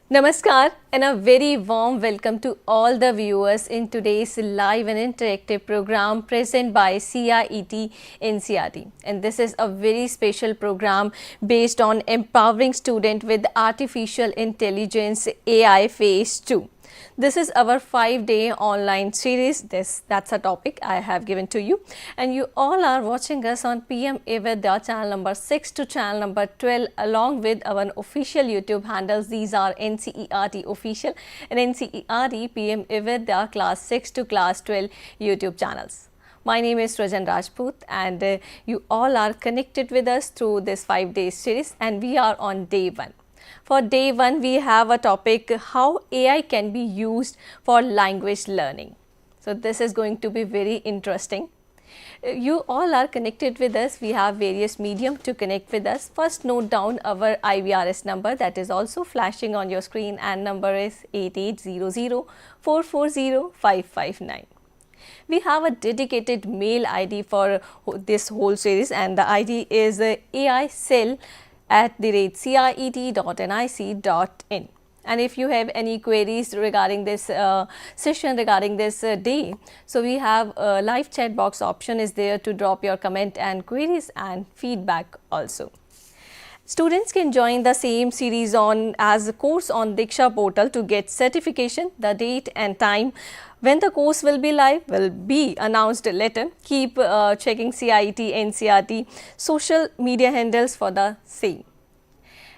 Namaskar and a very warm welcome to all the viewers in today's live and interactive program present by CIET NCERT. And this is a very special program based on empowering students with artificial intelligence AI phase 2. This is our 5-day online series. That's a topic I have given to you. And you all are watching us on PM Avidya channel number 6 to channel number 12 along with our official YouTube handles. These are NCERT official and NCERT PM Avidya class 6 to class 12 YouTube channels. My name is Rajan Rajput and you all are connected with us through this 5-day series and we are on day 1. For day 1, we have a topic how AI can be used for language learning. So this is going to be very interesting. You all are connected with us. We have various medium to connect with us. First, note down our IVRS number that is also flashing on your screen and number is 8800-440-559. We have a dedicated mail ID for this whole series and the ID is aiCell@ciet.nic.in. And if you have any queries regarding this session, regarding this day, so we have a live chat box option is there to drop your comment and queries and feedback also. Students can join the same series as a course on Diksha portal to get certification. The date and time when the course will be live will be announced later. Keep checking CIET NCERT social media handles for the same.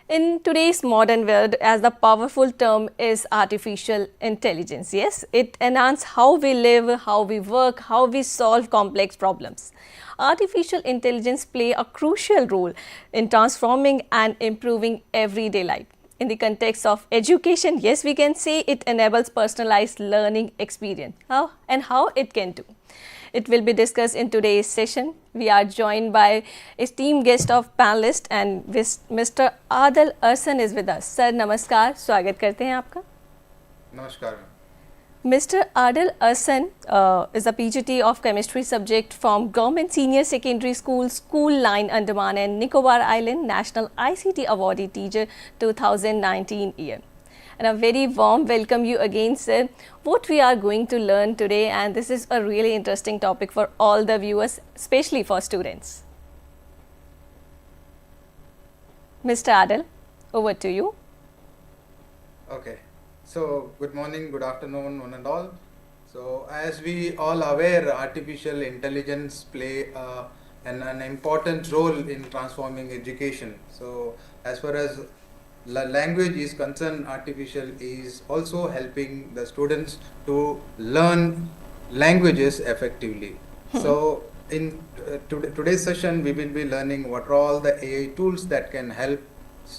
In today's modern world, as the powerful term is artificial intelligence, yes, it enhances how we live, how we work, how we solve complex problems. Artificial intelligence play a crucial role in transforming and improving everyday life. In the context of education, yes, we can say it enables personalized learning experience. How it can do. It will be discussed in today's session. We are joined by esteemed guest of panelist and Mr. Adil Arsan is with us. Sir, namaskar. स्वागत करते हैं आपका. Namaskar. Mr. Adil Arsan is a PGT of chemistry subject from Government Senior Secondary School, School Line, Andaman and Nicobar Island, National ICT Awardee Teacher 2019 year. And a very warm welcome you again, sir. What we are going to learn today, and this is a really interesting topic for all the viewers, especially for students. Mr. Adil, over to you. Okay. So, good morning, good afternoon, one and all. So, as we all aware, artificial intelligence play an important role in transforming education. So, as far as language is concerned, artificial is also helping the students to learn languages effectively. So, in today's session, we will be learning what are all the AI tools that can help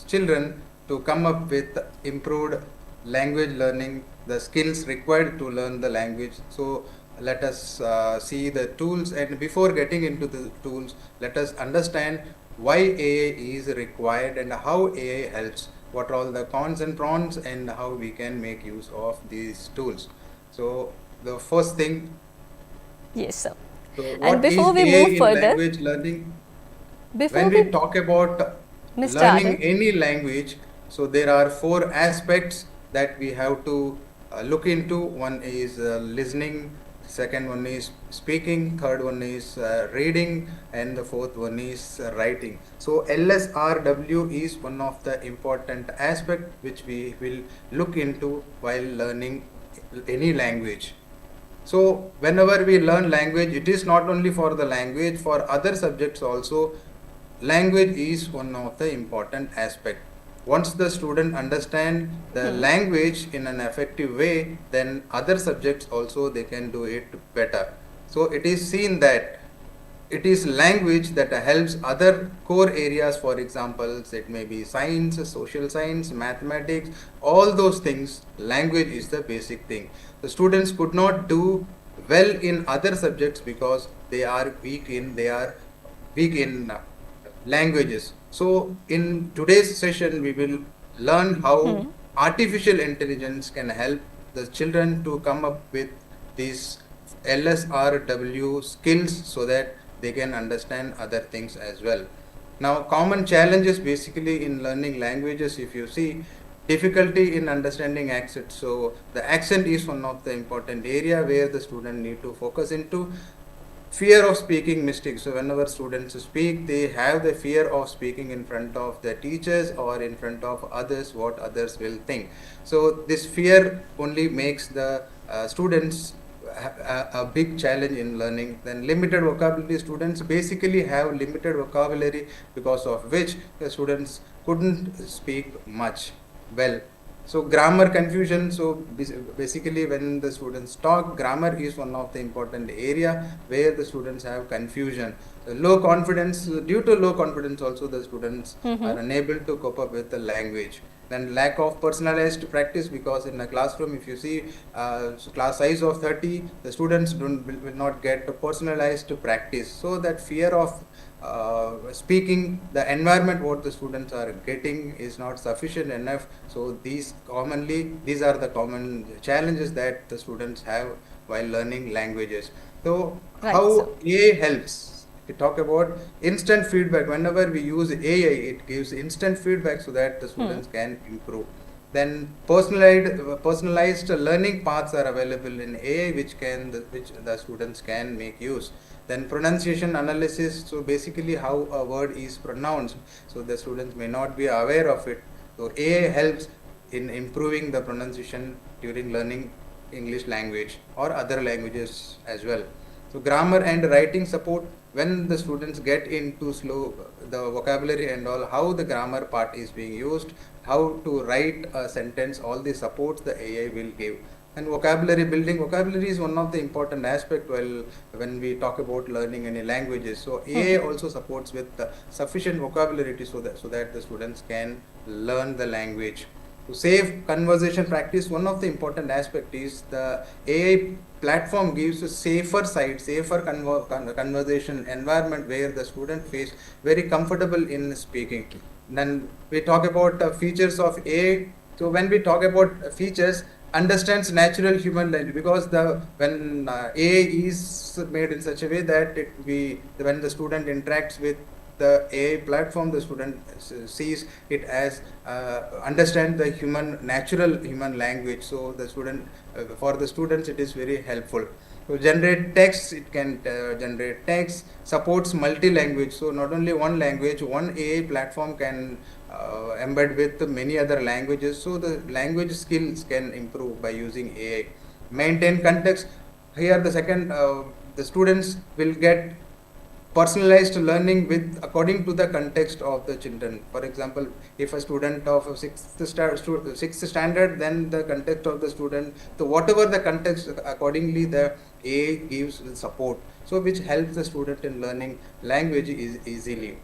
children to come up with improved language learning, the skills required to learn the language. So let us see the tools, and before getting into the tools, let us understand why AI is required and how AI helps, what are all the cons and pros and how we can make use of these tools. So the first thing. Yes, sir. So and before we move further, language learning, when we talk about Mr. learning Adil, any language, so there are 4 aspects that we have to look into. One is listening, second one is speaking, third one is reading, and the fourth one is writing. So LSRW is one of the important aspect which we will look into while learning any language. So whenever we learn language, it is not only for the language, for other subjects also, language is one of the important aspect. Once the student understand the language in an effective way, then other subjects also they can do it better. So it is seen that it is language that helps other core areas. For example, it may be science, social science, mathematics, all those things. Language is the basic thing. The students could not do well in other subjects because they are weak in languages. So in today's session, we will learn how artificial intelligence can help the children to come up with these LSRW skills so that they can understand other things as well. Now, common challenges basically in learning languages, if you see, difficulty in understanding accent. So the accent is one of the important area where the student need to focus into. Fear of speaking mistakes. So whenever students speak, they have the fear of speaking in front of the teachers or in front of others, what others will think. So this fear only makes the students a big challenge in learning. Then limited vocabulary, students basically have limited vocabulary, because of which the students couldn't speak much well. So grammar confusion. So basically when the students talk, grammar is one of the important area where the students have confusion. So low confidence, due to low confidence also the students are unable to cope up with the language. Then lack of personalized practice, because in a classroom if you see class size of 30, the students will not get a personalized practice. So that fear of speaking, the environment what the students are getting is not sufficient enough. So these are the common challenges that the students have while learning languages. So Right, how so AI helps? We talk about instant feedback. Whenever we use AI, it gives instant feedback so that the students can improve. Then personalized learning paths are available in AI, which the students can make use. Then pronunciation analysis. So basically how a word is pronounced. So the students may not be aware of it. So AI helps in improving the pronunciation during learning English language or other languages as well. So grammar and writing support. When the students get into the vocabulary and all, how the grammar part is being used, how to write a sentence, all the supports the AI will give. And vocabulary building. Vocabulary is one of the important aspect when we talk about learning any languages. So AI also supports with sufficient vocabulary so that the students can learn the language. To save conversation practice, one of the important aspect is the AI platform gives a safer conversation environment where the student feels very comfortable in speaking. Then we talk about features of AI. So when we talk about features, understands natural human language, because when AI is made in such a way that when the student interacts with the AI platform, the student sees it as understand the natural human language. So the student for the students it is very helpful. So generate text, it can generate text, supports multi-language. So not only one language, one AI platform can embed with many other languages. So the language skills can improve by using AI. Maintain context. Here the students will get personalized learning according to the context of the children. For example, if a student of sixth standard, then the context of the student, so whatever the context, accordingly the AI gives support, so which helps the student in learning language easily.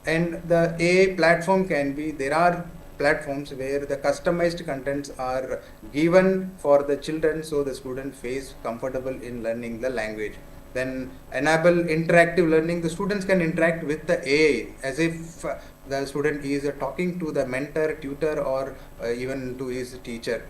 And the AI platform there are platforms where the customized contents are given for the children, so the student feels comfortable in learning the language. Then enable interactive learning. The students can interact with the AI as if the student is talking to the mentor, tutor, or even to his teacher.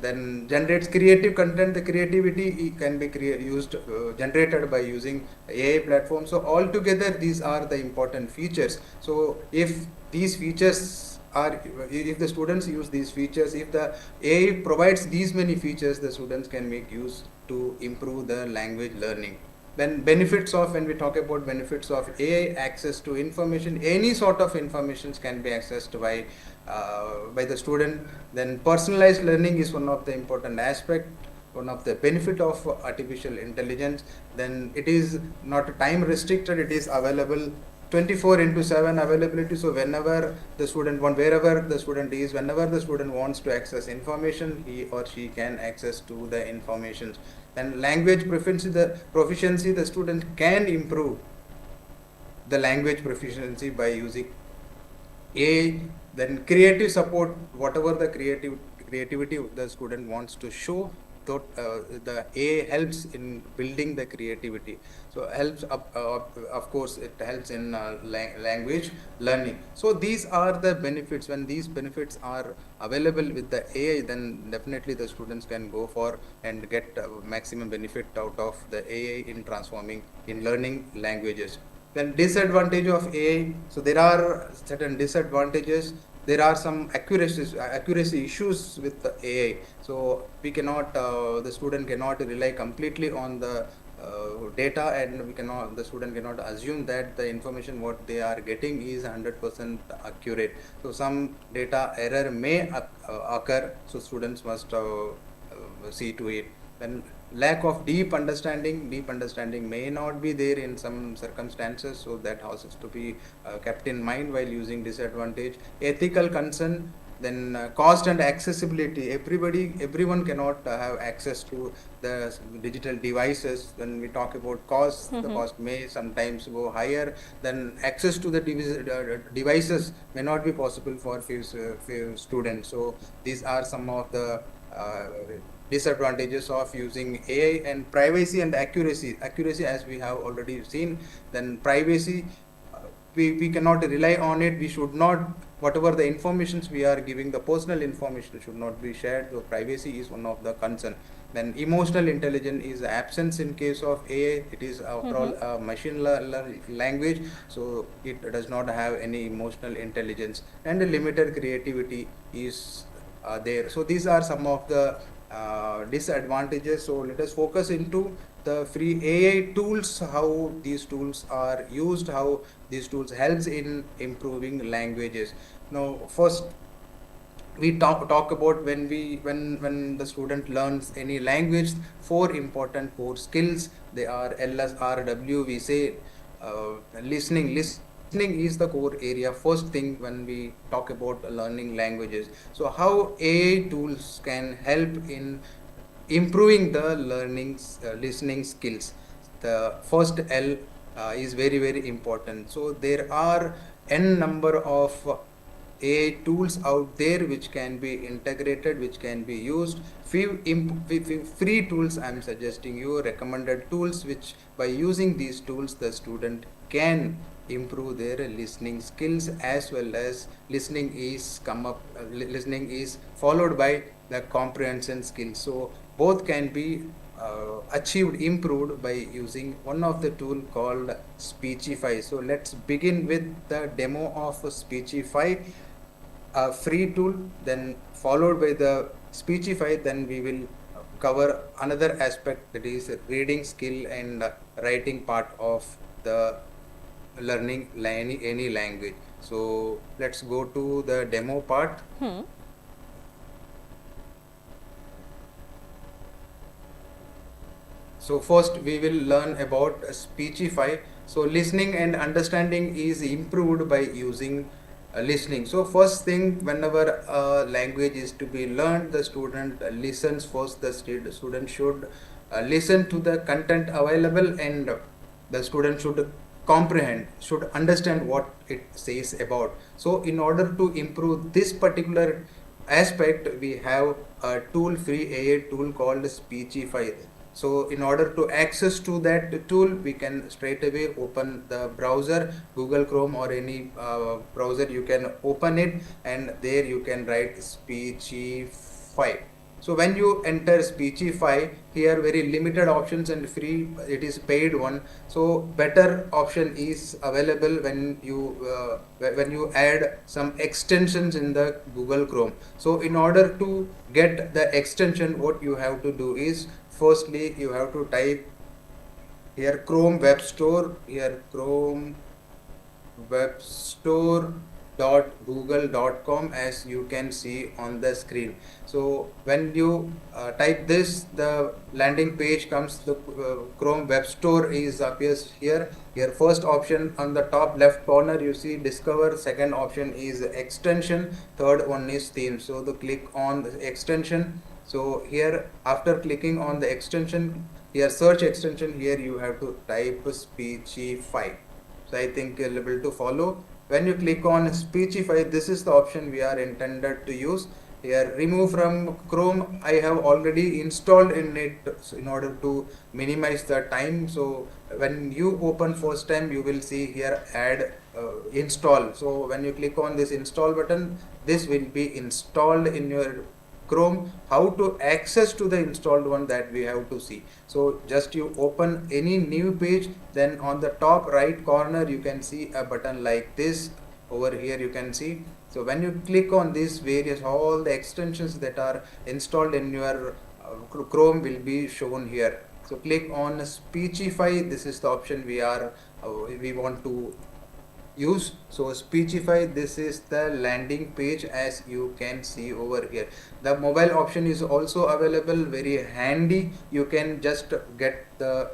Then generates creative content. The creativity can be generated by using AI platform. So altogether, these are the important features. So if these features if the students use these features, if the AI provides these many features, the students can make use to improve the language learning. Then when we talk about benefits of AI, access to information, any sort of information can be accessed by the student. Then personalized learning is one of the important aspect, one of the benefit of artificial intelligence. Then it is not time restricted, it is available 24/7 availability. So wherever the student wants to access information, he or she can access to the information. And language proficiency, the student can improve the language proficiency by using AI. Then creative support, whatever the creativity the student wants to show, the AI helps in building the creativity. So helps of course it helps in language learning. So these are the benefits. When these benefits are available with the AI, then definitely the students can go for and get maximum benefit out of the AI in learning languages. Then disadvantage of AI. So there are certain disadvantages. there are some accuracy issues with the AI. So we cannot, the student cannot rely completely on the data, and the student cannot assume that the information what they are getting is 100% accurate. So some data error may occur, so students must see to it. Then lack of deep understanding may not be there in some circumstances, so that has to be kept in mind while using disadvantage. Ethical concern, then cost and accessibility. Everyone cannot have access to the digital devices. When we talk about cost, the cost may sometimes go higher. Then access to the devices may not be possible for few students. So these are some of the disadvantages of using AI. And privacy and accuracy, as we have already seen. Then privacy, we cannot rely on it. We should not, whatever the informations we are giving, the personal information should not be shared. So privacy is one of the concern. Then emotional intelligence is absence in case of AI. It is after all a machine language, so it does not have any emotional intelligence, and limited creativity is there. So these are some of the disadvantages. So let us focus into the free AI tools, how these tools are used, how these tools helps in improving languages. Now first we talk about when the student learns any language, four important core skills. They are LSRW. We say listening is the core area, first thing when we talk about learning languages. So how AI tools can help in improving the listening skills. The first L is very important. So there are n number of AI tools out there which can be integrated, which can be used. Few free tools I am suggesting you, recommended tools, which by using these tools the student can improve their listening skills, as well as listening is followed by the comprehension skills. So both can be improved by using one of the tool called Speechify. So let's begin with the demo of Speechify, a free tool, then followed by the Speechify. Then we will cover another aspect, that is reading skill and writing part of the learning any language. So let's go to the demo part. So first we will learn about Speechify. So listening and understanding is improved by using listening. So first thing, whenever a language is to be learned, the student listens first. The student should listen to the content available, and the student should comprehend, should understand what it says about. So in order to improve this particular aspect, we have a tool, free AI tool called Speechify. So in order to access to that tool, we can straight away open the browser, Google Chrome or any browser. You can open it, and there you can write Speechify. So when you enter Speechify, here very limited options and free, it is paid one. So better option is available when you add some extensions in the Google Chrome. So in order to get the extension, what you have to do is, firstly you have to type here Chrome Web Store, here Chrome Web Store .google.com, as you can see on the screen. So when you type this, the landing page comes. The Chrome Web Store appears here. First option on the top left corner, you see Discover. Second option is Extension. Third one is Theme. So the click on the extension. So here, after clicking on the extension, here search extension, here you have to type Speechify. So I think you're able to follow. When you click on Speechify, this is the option we are intended to use. Here, remove from Chrome, I have already installed in it, so in order to minimize the time. So when you open first time, you will see here add install. So when you click on this install button, this will be installed in your Chrome. How to access to the installed one, that we have to see. So just you open any new page, then on the top right corner you can see a button like this, over here you can see. So when you click on this, various all the extensions that are installed in your Chrome will be shown here. So click on Speechify. This is the option we want to use. So Speechify, this is the landing page as you can see over here. The mobile option is also available, very handy. You can just get the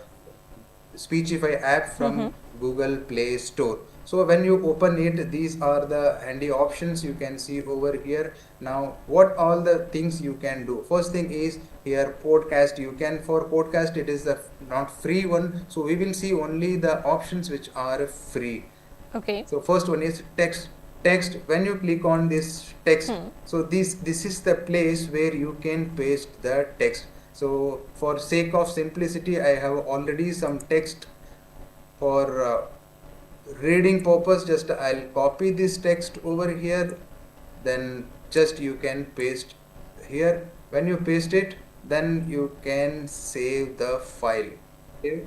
Speechify app from Google Play Store. So when you open it, these are the handy options you can see over here. Now what all the things you can do. First thing is here podcast. You can, for podcast it is the not free one. So we will see only the options which are free. Okay. So first one is text. When you click on this text, so this is the place where you can paste the text. So for sake of simplicity, I have already some text for reading purpose. Just I'll copy this text over here, then just you can paste here. When you paste it, then you can save the file. Okay.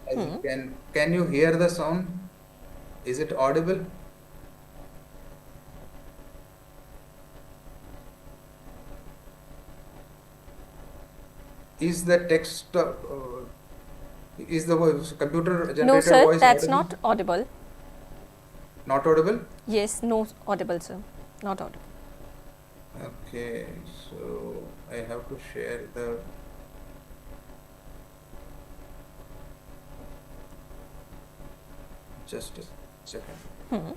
As you can you hear the sound? Is it audible? Is the text is the computer generated No, sir, voice that's audible? not audible. Not audible? Yes, no audible, sir. Not audible. Okay, so I have to share the just a second.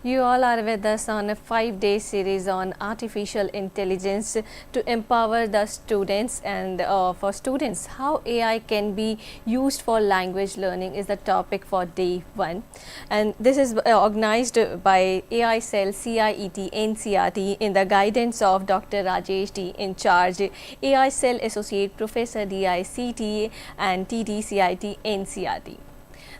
You all are with us on a 5-day series on artificial intelligence to empower the students, and for students how AI can be used for language learning is the topic for day 1. And this is organized by AI Cell, CIET, NCERT in the guidance of Dr. Rajesh D, in charge, AI Cell Associate Professor DICT and TTCIT NCERT.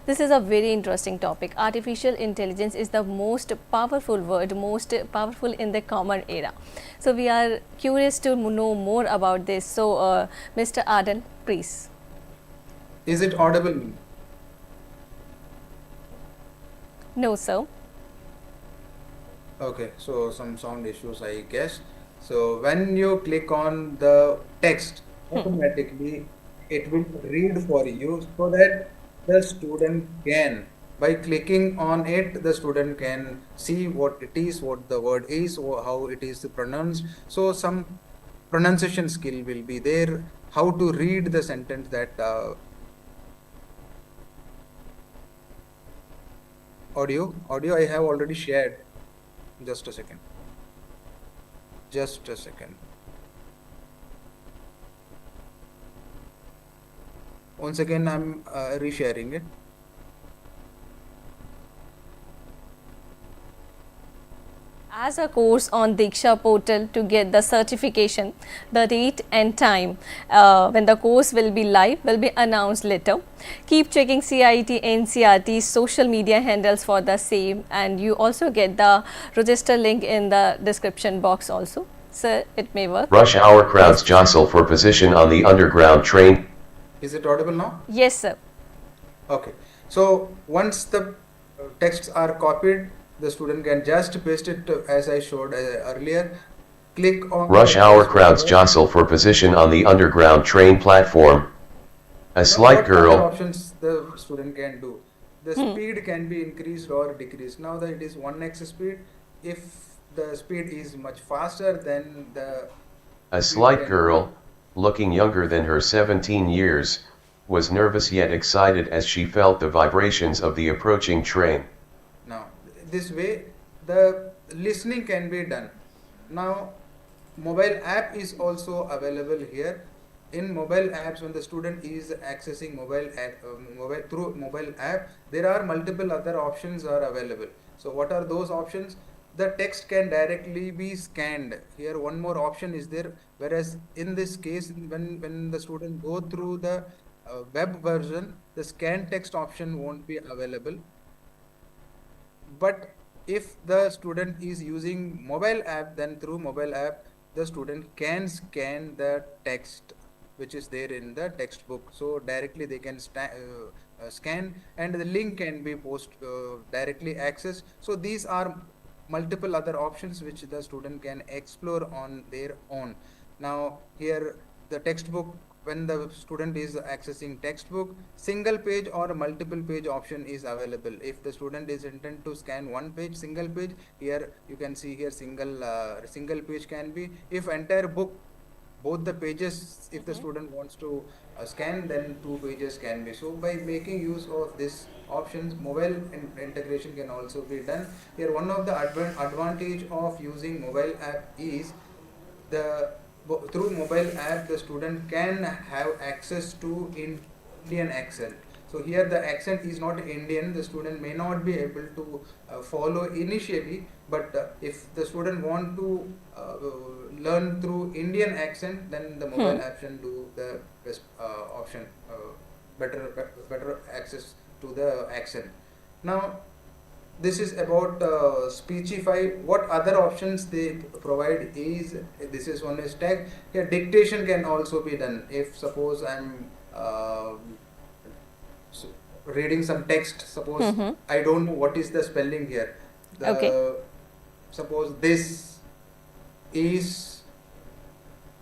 This is a very interesting topic. Artificial intelligence is the most powerful word, most powerful in the common era. So we are curious to know more about this. So Mr. Adel, please. Is it audible? No, sir. Okay, so some sound issues I guess. So when you click on the text, automatically it will read for you, so that the student can, by clicking on it, the student can see what it is, what the word is, or how it is pronounced. So some pronunciation skill will be there, how to read the sentence that audio I have already shared. Just a second. Once again, I'm resharing it. As a course on Diksha portal to get the certification, the date and time when the course will be live will be announced later. Keep checking CIET NCERT's social media handles for the same, and you also get the register link in the description box also. So it may work. Rush hour crowds jostle for position on the underground train. Is it audible now? Yes, sir. Okay. So once the texts are copied, the student can just paste it as I showed earlier. Click on Rush hour crowds jostle for position on the underground train platform. A slight What other girl. options the student can do? The speed can be increased or decreased. Now that it is 1x speed, if the speed is much faster, then the A slight girl, looking younger than her 17 years, was nervous yet excited as she felt the vibrations of the approaching train. Now, this way the listening can be done. Now, mobile app is also available here. In mobile apps, when the student is accessing mobile app, through mobile app, there are multiple other options are available. So what are those options? The text can directly be scanned. Here one more option is there, whereas in this case, when the student go through the web version, the scan text option won't be available. But if the student is using mobile app, then through mobile app the student can scan the text. which is there in the textbook. So directly they can scan, and the link can be directly accessed. So these are multiple other options which the student can explore on their own. Now here the textbook, when the student is accessing textbook, single page or multiple page option is available. If the student is intent to scan one page, single page, here you can see here single page can be. If entire book, both the pages, if the student wants to scan, then two pages can be. So by making use of this options, mobile integration can also be done. Here one of the advantage of using mobile app is through mobile app the student can have access to Indian accent. So here the accent is not Indian, the student may not be able to follow initially, but if the student want to learn through Indian accent, then the mobile app can do the best option, better access to the accent. Now this is about Speechify. What other options they provide is, this is one is tag. Here dictation can also be done. If suppose I'm reading some text, suppose I don't know what is the spelling here. Suppose this is,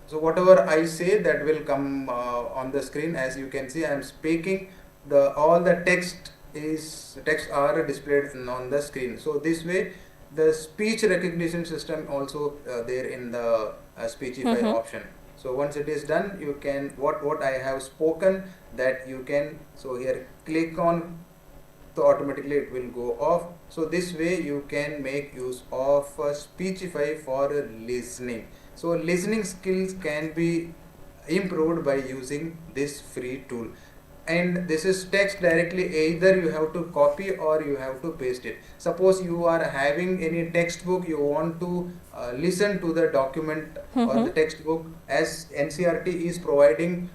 so whatever I say that will come on the screen. As you can see, I am speaking, all the text are displayed on the screen. So this way the speech recognition system also there in the Speechify option. So once it is done, you can what I have spoken, that you can, so here click on, so automatically it will go off. So this way you can make use of Speechify for listening. So listening skills can be improved by using this free tool. And this is text directly, either you have to copy or you have to paste it. Suppose you are having any textbook, you want to listen to the document or the textbook, as NCERT is providing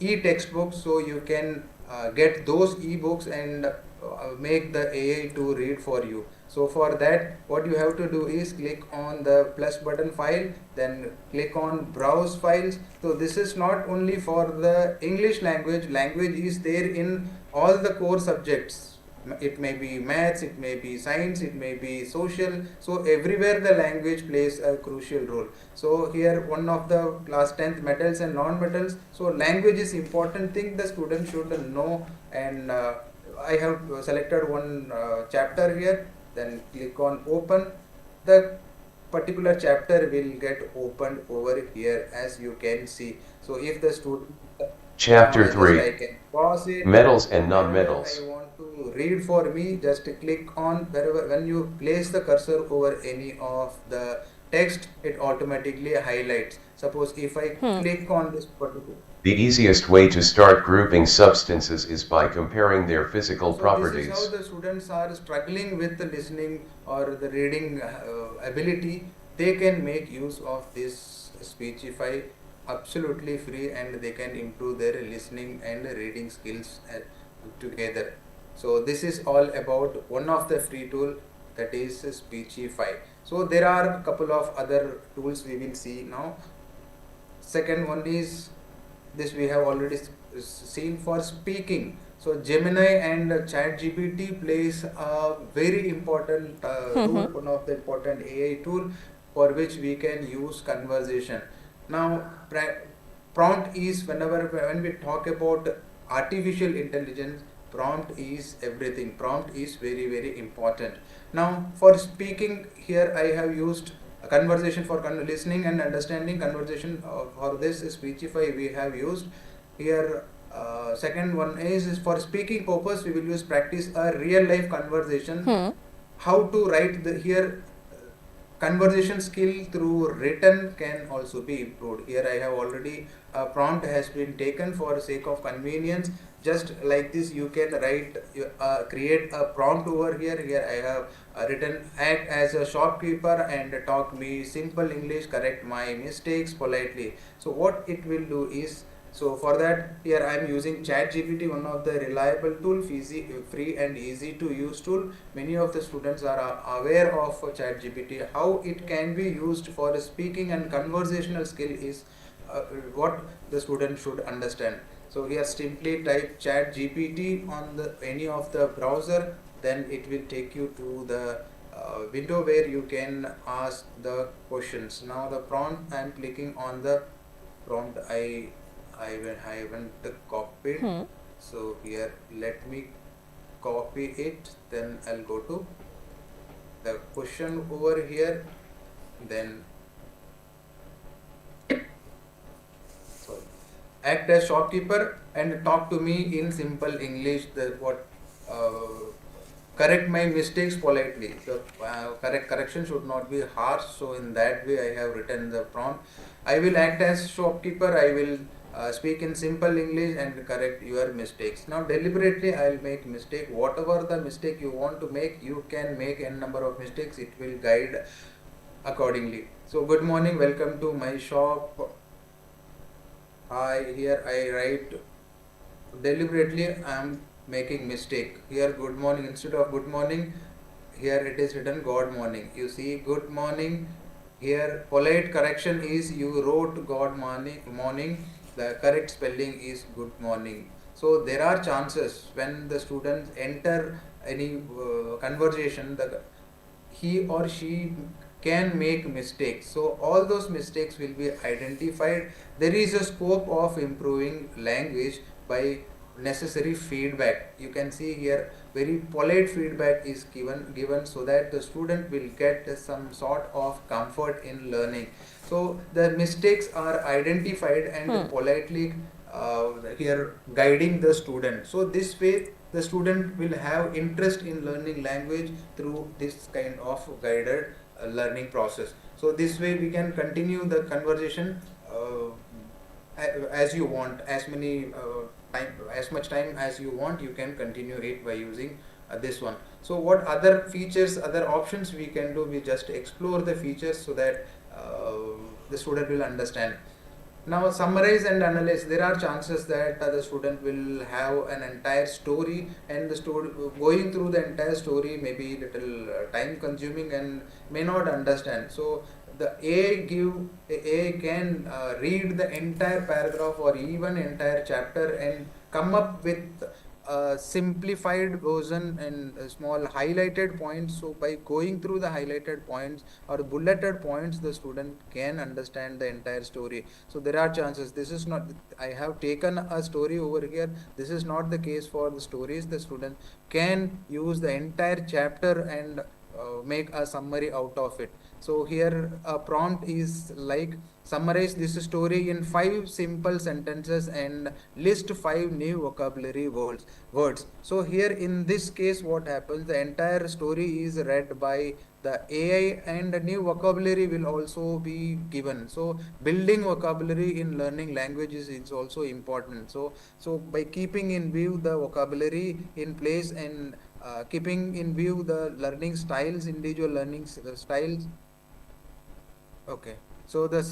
e-textbooks, so you can get those e-books and make the AI to read for you. So for that, what you have to do is click on the plus button file, then click on browse files. So this is not only for the English language is there in all the core subjects. It may be maths, it may be science, it may be social. So everywhere the language plays a crucial role. So here one of the class 10th metals and non-metals. So language is important thing the student should know, and I have selected one chapter here. Then click on open. The particular chapter will get opened over here, as you can see. So if the student Chapter 3 I can pause it. Metals and non-metals. I want to read for me, just click on wherever, when you place the cursor over any of the text, it automatically highlights. Suppose if I click on this particular, the easiest way to start grouping substances is by comparing their physical properties. This is how the students are struggling with the listening or the reading ability. They can make use of this Speechify absolutely free, and they can improve their listening and reading skills together. So this is all about one of the free tool, that is Speechify. So there are a couple of other tools we will see now. Second one is this, we have already seen for speaking. So Gemini and ChatGPT plays a very important tool, one of the important AI tool for which we can use conversation. Now prompt is, when we talk about artificial intelligence, prompt is everything. Prompt is very, very important. Now for speaking, here I have used a conversation for listening and understanding. Conversation for this Speechify we have used here. Second one is for speaking purpose, we will use practice a real life conversation. How to write here conversation skill through written can also be improved. Here I have already prompt has been taken for sake of convenience. Just like this, you can write, create a prompt over here. Here I have written, act as a shopkeeper and talk me simple English, correct my mistakes politely. So what it will do is, so for that, here I am using ChatGPT, one of the reliable tool, free and easy to use tool. Many of the students are aware of ChatGPT. How it can be used for speaking and conversational skill is what the student should understand. So here simply type chat GPT on the any of the browser, then it will take you to the window where you can ask the questions. Now the prompt, I am clicking on the prompt. I haven't copied. So here let me copy it, then I'll go to the question over here, then sorry, act as shopkeeper and talk to me in simple English. The what correct my mistakes politely. The correction should not be harsh. So in that way, I have written the prompt. I will act as shopkeeper. I will speak in simple English and correct your mistakes. Now deliberately, I will make mistake. Whatever the mistake you want to make, you can make n number of mistakes. It will guide accordingly. So good morning. Welcome to my shop. Here I write deliberately. I am making mistake. Here good morning, instead of good morning, here it is written God morning. You see good morning. Here polite correction is you wrote God morning. The correct spelling is good morning. So there are chances when the students enter any conversation, he or she can make mistakes. So all those mistakes will be identified. There is a scope of improving language by necessary feedback. You can see here very polite feedback is given so that the student will get some sort of comfort in learning. So the mistakes are identified and politely here guiding the student. So this way the student will have interest in learning language through this kind of guided learning process. So this way we can continue the conversation as you want, as much time as you want, you can continue it by using this one. So what other features, other options we can do, we just explore the features so that the student will understand. Now summarize and analyze. There are chances that the student will have an entire story, and the going through the entire story may be little time consuming and may not understand. So the AI can read the entire paragraph or even entire chapter and come up with a simplified version and small highlighted points. So by going through the highlighted points or bulleted points, the student can understand the entire story. So there are chances. This is not, I have taken a story over here. This is not the case for the stories. The student can use the entire chapter and make a summary out of it. So here a prompt is like, summarize this story in 5 simple sentences and list 5 new vocabulary words. So here in this case what happens, the entire story is read by the AI and new vocabulary will also be given. So building vocabulary in learning languages is also important. So by keeping in view the vocabulary in place and keeping in view the learning styles, individual learning styles. Okay, so the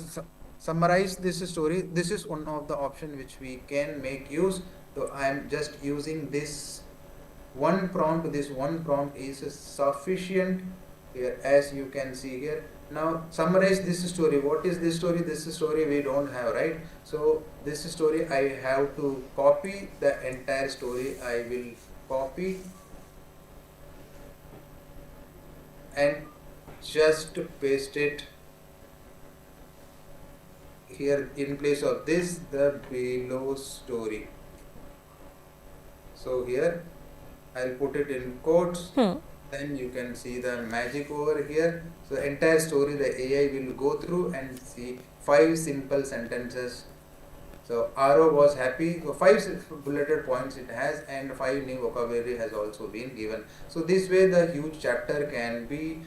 summarize this story. This is one of the option which we can make use. So I am just using this one prompt. This one prompt is sufficient here, as you can see here. Now summarize this story. What is this story? This story we don't have, right? So this story I have to copy the entire story. I will copy and just paste it here in place of this, the below story. So here I'll put it in quotes. Then you can see the magic over here. So the entire story the AI will go through and see 5 simple sentences. So Aro was happy. So 5 bulleted points it has, and 5 new vocabulary has also been given. So this way the huge chapter can be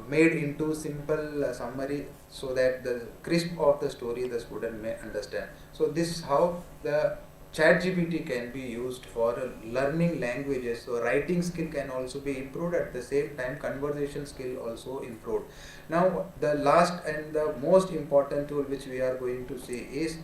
made into simple summary so that the crisp of the story the student may understand. So this is how the ChatGPT can be used for learning languages. So writing skill can also be improved, at the same time conversation skill also improved. Now the last and the most important tool which we are going to see is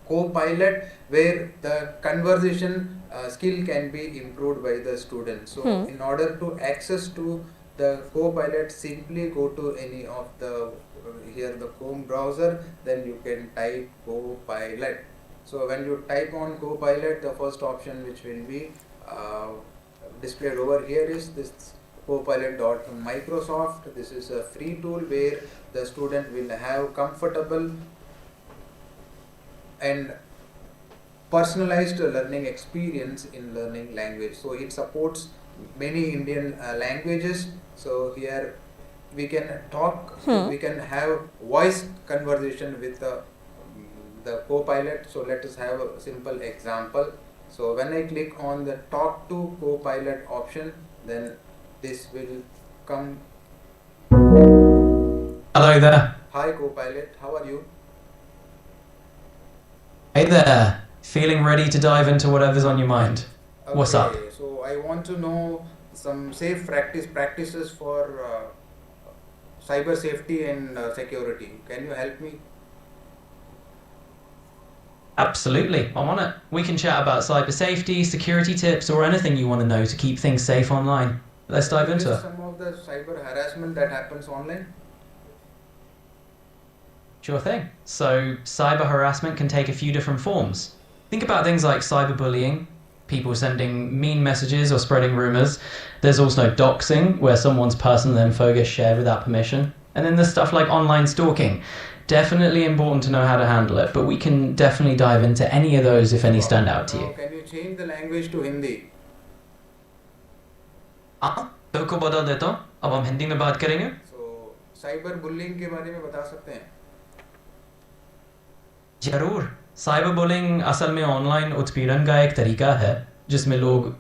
Copilot, where the conversation skill can be improved by the student. So in order to access to the Copilot, simply go to any of the here the Chrome browser, then you can type Copilot. So when you type on Copilot, the first option which will be displayed over here is this Copilot.Microsoft. This is a free tool where the student will have comfortable and personalized learning experience in learning language. So it supports many Indian languages. So here we can talk, we can have voice conversation with the Copilot. So let us have a simple example. So when I click on the talk to Copilot option, then this will come. Hello there. Hi Copilot, how are you? Hey there. Feeling ready to dive into whatever's on your mind? What's up? Okay, so I want to know some safe practices for cyber safety and security. Can you help me? Absolutely, I'm on it. We can chat about cyber safety, security tips, or anything you want to know to keep things safe online. Let's dive into it. Some of the cyber harassment that happens online. Sure thing. So, cyber harassment can take a few different forms. Think about things like cyberbullying, people sending mean messages or spreading rumors. There's also doxing, where someone's personal info gets shared without permission. And then there's stuff like online stalking. Definitely important to know how to handle it, but we can definitely dive into any of those if any stand out to you. Can you change the language to Hindi? हाँ, बिल्कुल बदल देता हूँ. अब हम हिंदी में बात करेंगे. So cyber bullying के बारे में बता सकते हैं? जरूर. साइबर बुलिंग असल में ऑनलाइन उत्पीड़न का एक तरीका है जिसमें लोग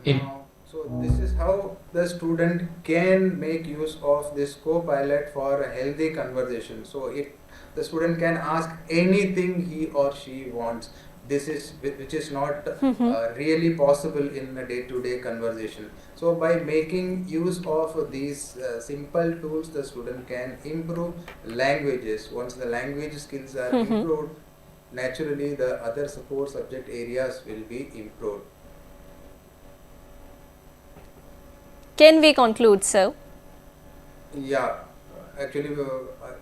So this is how the student can make use of this Copilot for a healthy conversation. So the student can ask anything he or she wants. This is which is not really possible in a day-to-day conversation. So by making use of these simple tools, the student can improve languages. Once the language skills are improved, naturally the other support subject areas will be improved. Can we conclude, sir? Yeah, actually,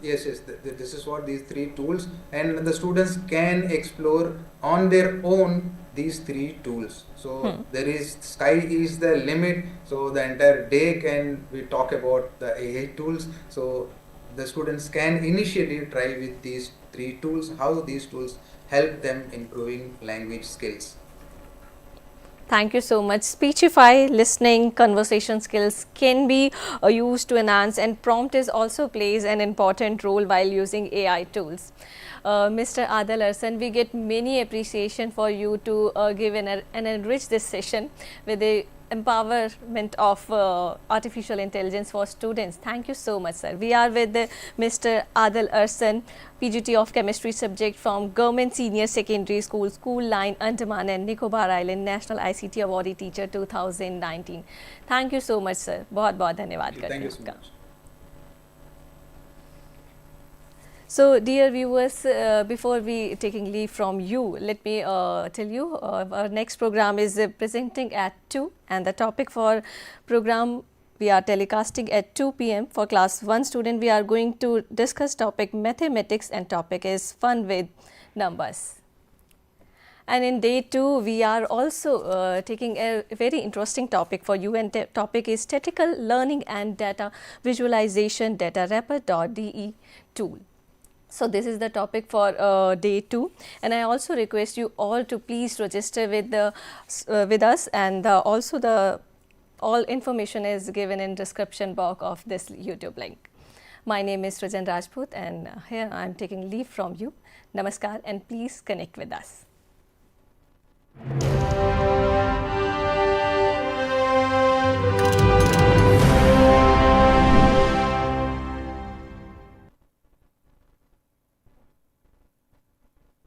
yes, this is what these three tools, and the students can explore on their own these three tools. So there is sky is the limit. So the entire day can we talk about the AI tools. So the students can initially try with these three tools, how these tools help them improving language skills. Thank you so much. Speechify, listening, conversation skills can be used to enhance, and prompt is also plays an important role while using AI tools. Mr. Adil Arsan, we get many appreciation for you to give and enrich this session with the empowerment of artificial intelligence for students. Thank you so much, sir. We are with Mr. Adil Arsan, PGT of Chemistry subject from Government Senior Secondary School, School Line, Andaman and Nicobar Island, National ICT Awardee Teacher 2019. Thank you so much, sir. बहुत धन्यवाद करते हैं. Thank you so much. So, dear viewers, before we taking leave from you, let me tell you our next program is presenting at 2, and the topic for program we are telecasting at 2 p.m. For class 1 student, we are going to discuss topic mathematics, and topic is fun with numbers. And in day 2, we are also taking a very interesting topic for you, and topic is statistical learning and data visualization data-wrapper.de tool. So this is the topic for day 2, and I also request you all to please register with the with us, and also the all information is given in description box of this YouTube link. My name is Rajan Rajput, and here I am taking leave from you. Namaskar, and please connect with us.